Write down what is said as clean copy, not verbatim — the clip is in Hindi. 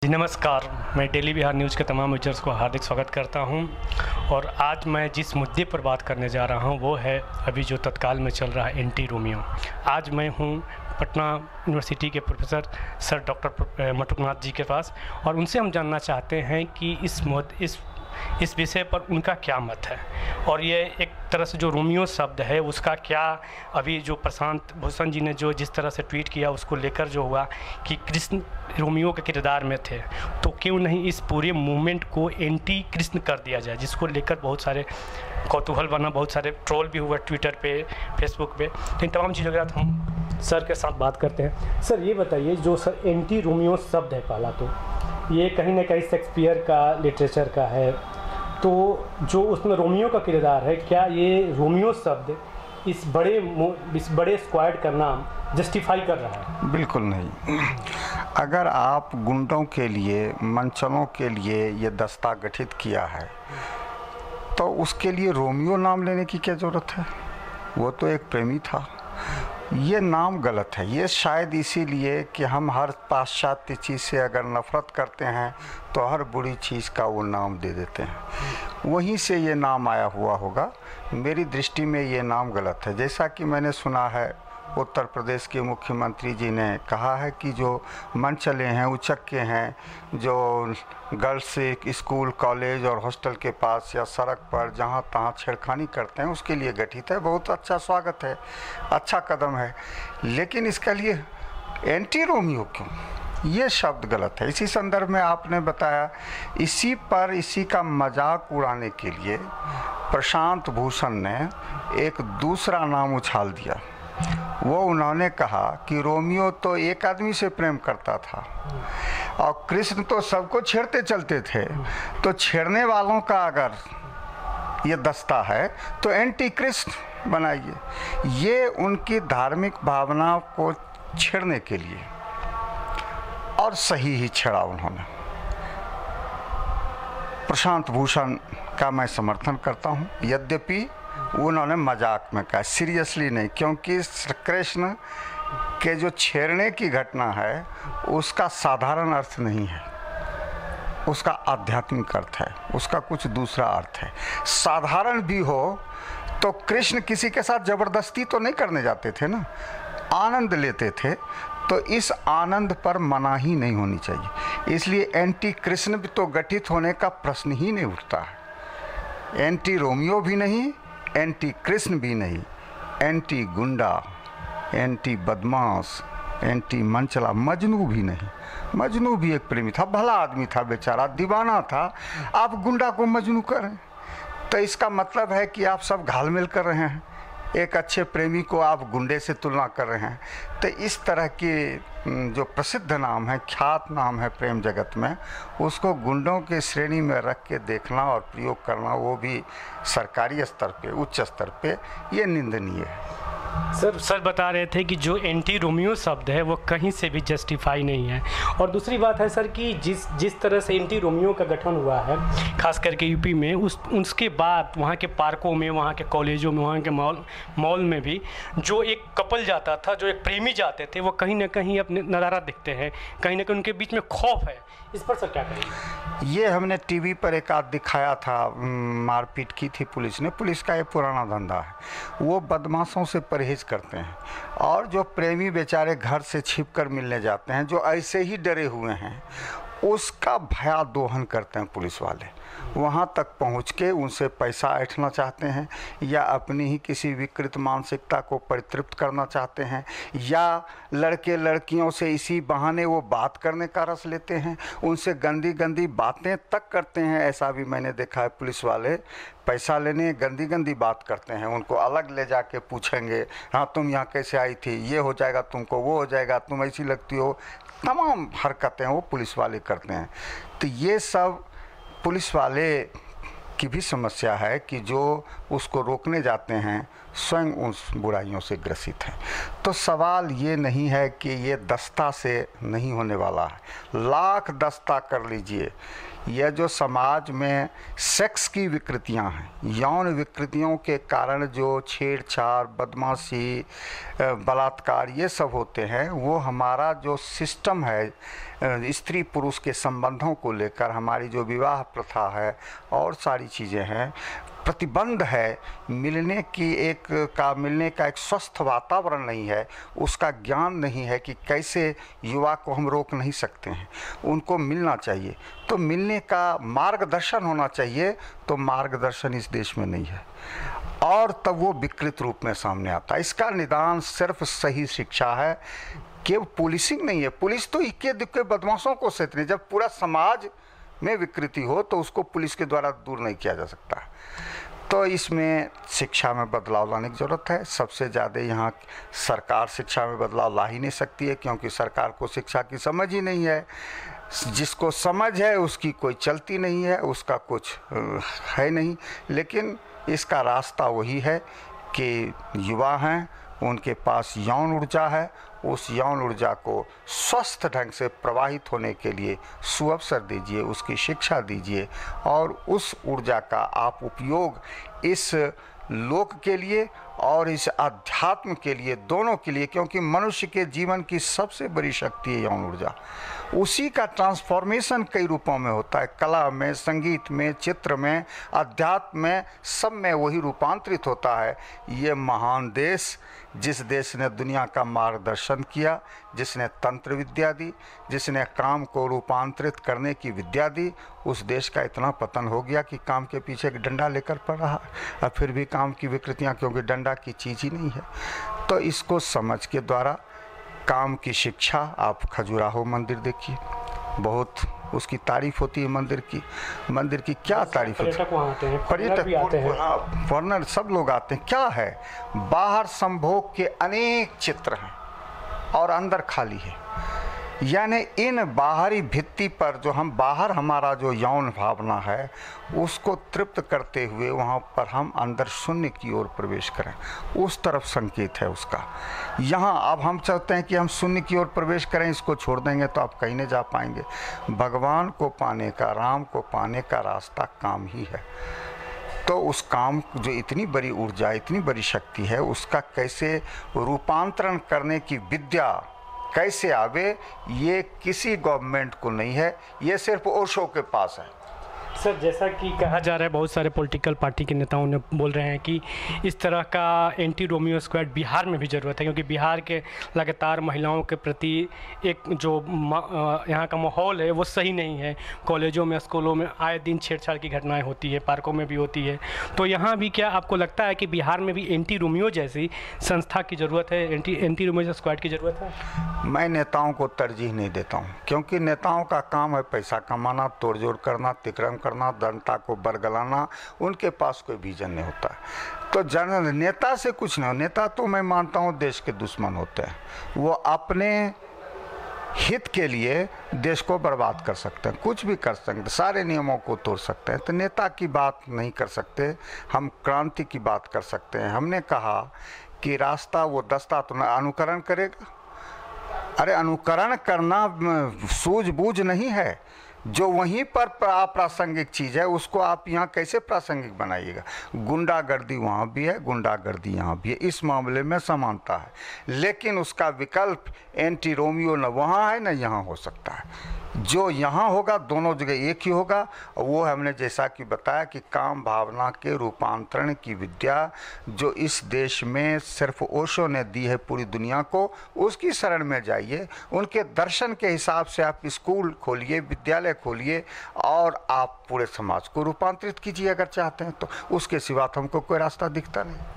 जी नमस्कार, मैं डेली बिहार न्यूज़ के तमाम यूजर्स को हार्दिक स्वागत करता हूं और आज मैं जिस मुद्दे पर बात करने जा रहा हूं वो है अभी जो तत्काल में चल रहा है एंटी रोमियो। आज मैं हूं पटना यूनिवर्सिटी के प्रोफेसर सर डॉक्टर मटुकनाथ जी के पास और उनसे हम जानना चाहते हैं कि इस विषय पर उनका क्या मत है और ये एक तरह से जो रोमियो शब्द है उसका क्या, अभी जो प्रशांत भूषण जी ने जो जिस तरह से ट्वीट किया उसको लेकर जो हुआ कि कृष्ण रोमियो के किरदार में थे, तो क्यों नहीं इस पूरे मूवमेंट को एंटी कृष्ण कर दिया जाए, जिसको लेकर बहुत सारे कौतूहल बना, बहुत सारे ट्रोल भी हुआ ट्विटर पे, फेसबुक पे। तो इन तमाम चीज़ों के साथ हम सर के साथ बात करते हैं। सर ये बताइए, जो सर एंटी रोमियो शब्द है, पहला तो ये कहीं ना कहीं शेक्सपियर का लिटरेचर का है, तो जो उसमें रोमियो का किरदार है, क्या ये रोमियो शब्द इस बड़े स्क्वाड का नाम जस्टिफाई कर रहा है? बिल्कुल नहीं। अगर आप गुंडों के लिए, मंचलों के लिए ये दस्ता गठित किया है तो उसके लिए रोमियो नाम लेने की क्या ज़रूरत है? वो तो एक प्रेमी था। ये नाम गलत है। ये शायद इसीलिए कि हम हर पाश्चात्य चीज़ से अगर नफ़रत करते हैं तो हर बुरी चीज़ का वो नाम दे देते हैं, वहीं से ये नाम आया हुआ होगा। मेरी दृष्टि में ये नाम गलत है। जैसा कि मैंने सुना है, उत्तर प्रदेश के मुख्यमंत्री जी ने कहा है कि जो मंचले हैं, उचक्के हैं, जो गर्ल्स स्कूल, कॉलेज और हॉस्टल के पास या सड़क पर जहाँ तहाँ छेड़खानी करते हैं, उसके लिए गठित है। बहुत अच्छा स्वागत है, अच्छा कदम है, लेकिन इसके लिए एंटी रोमियो क्यों? ये शब्द गलत है। इसी संदर्भ में आपने बताया, इसी का मजाक उड़ाने के लिए प्रशांत भूषण ने एक दूसरा नाम उछाल दिया। वो उन्होंने कहा कि रोमियो तो एक आदमी से प्रेम करता था और कृष्ण तो सबको छेड़ते चलते थे, तो छेड़ने वालों का अगर ये दस्ता है तो एंटी कृष्ण बनाइए। ये उनकी धार्मिक भावनाओं को छेड़ने के लिए, और सही ही छेड़ा उन्होंने। प्रशांत भूषण का मैं समर्थन करता हूँ, यद्यपि उन्होंने मजाक में कहा, सीरियसली नहीं, क्योंकि कृष्ण के जो छेड़ने की घटना है उसका साधारण अर्थ नहीं है, उसका आध्यात्मिक अर्थ है, उसका कुछ दूसरा अर्थ है। साधारण भी हो तो कृष्ण किसी के साथ ज़बरदस्ती तो नहीं करने जाते थे ना, आनंद लेते थे, तो इस आनंद पर मनाही नहीं होनी चाहिए। इसलिए एंटी कृष्ण भी तो गठित होने का प्रश्न ही नहीं उठता है। एंटी रोमियो भी नहीं, एंटी कृष्ण भी नहीं, एंटी गुंडा, एंटी बदमाश, एंटी मंचला, मजनू भी नहीं। मजनू भी एक प्रेमी था, भला आदमी था, बेचारा दीवाना था। आप गुंडा को मजनू करें तो इसका मतलब है कि आप सब घालमेल कर रहे हैं। एक अच्छे प्रेमी को आप गुंडे से तुलना कर रहे हैं। तो इस तरह की जो प्रसिद्ध नाम है, ख्यात नाम है प्रेम जगत में, उसको गुंडों के श्रेणी में रख के देखना और प्रयोग करना, वो भी सरकारी स्तर पे, उच्च स्तर पे, ये निंदनीय है। सर बता रहे थे कि जो एंटी रोमियो शब्द है वो कहीं से भी जस्टिफाई नहीं है। और दूसरी बात है सर कि जिस तरह से एंटी रोमियो का गठन हुआ है, खास करके यूपी में, उसके बाद वहाँ के पार्कों में, वहाँ के कॉलेजों में, वहाँ के मॉल में भी जो एक कपल जाता था, जो एक प्रेमी जाते थे, वो कहीं ना कहीं अपने नज़ारा दिखते हैं, कहीं ना कहीं उनके बीच में खौफ है। इस पर सर क्या कहेंगे? ये हमने टीवी पर एक आध दिखाया था, मारपीट की थी पुलिस ने। पुलिस का ये पुराना धंधा है, वो बदमाशों से परहेज करते हैं, और जो प्रेमी बेचारे घर से छिप कर मिलने जाते हैं, जो ऐसे ही डरे हुए हैं, उसका भयादोहन करते हैं पुलिस वाले। वहाँ तक पहुँच के उनसे पैसा ऐंठना चाहते हैं, या अपनी ही किसी विकृत मानसिकता को परितृप्त करना चाहते हैं, या लड़के लड़कियों से इसी बहाने वो बात करने का रस लेते हैं, उनसे गंदी गंदी बातें तक करते हैं। ऐसा भी मैंने देखा है, पुलिस वाले पैसा लेने गंदी गंदी बात करते हैं, उनको अलग ले जाके पूछेंगे, हाँ तुम यहाँ कैसे आई थी, ये हो जाएगा तुमको, वो हो जाएगा, तुम ऐसी लगती हो, तमाम हरकतें वो पुलिस वाले करते हैं। तो ये सब पुलिस वाले की भी समस्या है कि जो उसको रोकने जाते हैं, स्वयं उस बुराइयों से ग्रसित हैं। तो सवाल ये नहीं है कि ये दस्ता से नहीं होने वाला है, लाख दस्ता कर लीजिए। यह जो समाज में सेक्स की विकृतियां हैं, यौन विकृतियों के कारण जो छेड़छाड़, बदमाशी, बलात्कार ये सब होते हैं, वो हमारा जो सिस्टम है स्त्री पुरुष के संबंधों को लेकर, हमारी जो विवाह प्रथा है और सारी चीज़ें हैं, प्रतिबंध है, मिलने का एक स्वस्थ वातावरण नहीं है, उसका ज्ञान नहीं है कि कैसे युवा को हम रोक नहीं सकते हैं, उनको मिलना चाहिए। तो मिलने का मार्गदर्शन होना चाहिए, तो मार्गदर्शन इस देश में नहीं है और तब वो विकृत रूप में सामने आता है। इसका निदान सिर्फ सही शिक्षा है, कि पुलिसिंग नहीं है। पुलिस तो इक्के दुक्के बदमाशों को सेतने, जब पूरा समाज में विकृति हो तो उसको पुलिस के द्वारा दूर नहीं किया जा सकता। तो इसमें शिक्षा में बदलाव लाने की ज़रूरत है। सबसे ज़्यादा यहाँ सरकार शिक्षा में बदलाव ला ही नहीं सकती है, क्योंकि सरकार को शिक्षा की समझ ही नहीं है। जिसको समझ है उसकी कोई चलती नहीं है, उसका कुछ है नहीं। लेकिन इसका रास्ता वही है कि युवा हैं, उनके पास यौन ऊर्जा है, उस यौन ऊर्जा को स्वस्थ ढंग से प्रवाहित होने के लिए सुअवसर दीजिए, उसकी शिक्षा दीजिए और उस ऊर्जा का आप उपयोग इस लोक के लिए और इस अध्यात्म के लिए, दोनों के लिए, क्योंकि मनुष्य के जीवन की सबसे बड़ी शक्ति है यौन ऊर्जा। उसी का ट्रांसफॉर्मेशन कई रूपों में होता है, कला में, संगीत में, चित्र में, अध्यात्म में, सब में वही रूपांतरित होता है। ये महान देश, जिस देश ने दुनिया का मार्गदर्शन किया, जिसने तंत्र विद्या दी, जिसने काम को रूपांतरित करने की विद्या दी, उस देश का इतना पतन हो गया कि काम के पीछे एक डंडा लेकर पड़ रहा है। और फिर भी काम की विकृतियां, क्योंकि डंडा की चीज़ ही नहीं है। तो इसको समझ के द्वारा काम की शिक्षा, आप खजुराहो मंदिर देखिए, बहुत उसकी तारीफ होती है मंदिर की क्या तारीफ होती है। पर्यटक, फॉरनर सब लोग आते हैं। क्या है, बाहर संभोग के अनेक चित्र हैं और अंदर खाली है। यानी इन बाहरी भित्ति पर जो हम बाहर हमारा जो यौन भावना है उसको तृप्त करते हुए वहाँ पर हम अंदर शून्य की ओर प्रवेश करें, उस तरफ संकेत है उसका। यहाँ अब हम चाहते हैं कि हम शून्य की ओर प्रवेश करें, इसको छोड़ देंगे तो आप कहीं नहीं जा पाएंगे। भगवान को पाने का, राम को पाने का रास्ता काम ही है। तो उस काम जो इतनी बड़ी ऊर्जा, इतनी बड़ी शक्ति है, उसका कैसे रूपांतरण करने की विद्या कैसे आवे, ये किसी गवर्नमेंट को नहीं है, ये सिर्फ ओशो के पास है। सर, जैसा कि कहा जा रहा है, बहुत सारे पॉलिटिकल पार्टी के नेताओं ने बोल रहे हैं कि इस तरह का एंटी रोमियो स्क्वाड बिहार में भी ज़रूरत है, क्योंकि बिहार के लगातार महिलाओं के प्रति एक जो यहाँ का माहौल है वो सही नहीं है। कॉलेजों में, स्कूलों में आए दिन छेड़छाड़ की घटनाएं होती है, पार्कों में भी होती है। तो यहाँ भी क्या आपको लगता है कि बिहार में भी एंटी रोमियो जैसी संस्था की ज़रूरत है, एंटी रोमियो स्क्वाड की ज़रूरत है? मैं नेताओं को तरजीह नहीं देता हूँ, क्योंकि नेताओं का काम है पैसा कमाना, तोड़जोड़ करना, तिक्रम करना, जनता को बरगलाना। उनके पास कोई विजन नहीं होता है। तो नेता से कुछ नहीं हो। नेता तो मैं मानता हूँ देश के दुश्मन होते हैं, वो अपने हित के लिए देश को बर्बाद कर सकते हैं, कुछ भी कर सकते हैं, सारे नियमों को तोड़ सकते हैं। तो नेता की बात नहीं कर सकते, हम क्रांति की बात कर सकते हैं। हमने कहा कि रास्ता वो दस्ता तो अनुकरण करेगा। अरे अनुकरण करना सूझबूझ नहीं है, जो वहीं पर अप्रासंगिक चीज़ है उसको आप यहाँ कैसे प्रासंगिक बनाइएगा। गुंडागर्दी वहाँ भी है, गुंडागर्दी यहाँ भी है, इस मामले में समानता है। लेकिन उसका विकल्प एंटी रोमियो न वहाँ है न यहाँ हो सकता है। जो यहाँ होगा दोनों जगह एक ही होगा। वो हमने जैसा कि बताया कि काम भावना के रूपांतरण की विद्या जो इस देश में सिर्फ ओशो ने दी है पूरी दुनिया को, उसकी शरण में जाइए। उनके दर्शन के हिसाब से आप स्कूल खोलिए, विद्यालय खोलिए और आप पूरे समाज को रूपांतरित कीजिए अगर चाहते हैं तो। उसके सिवा तो हमको कोई रास्ता दिखता नहीं।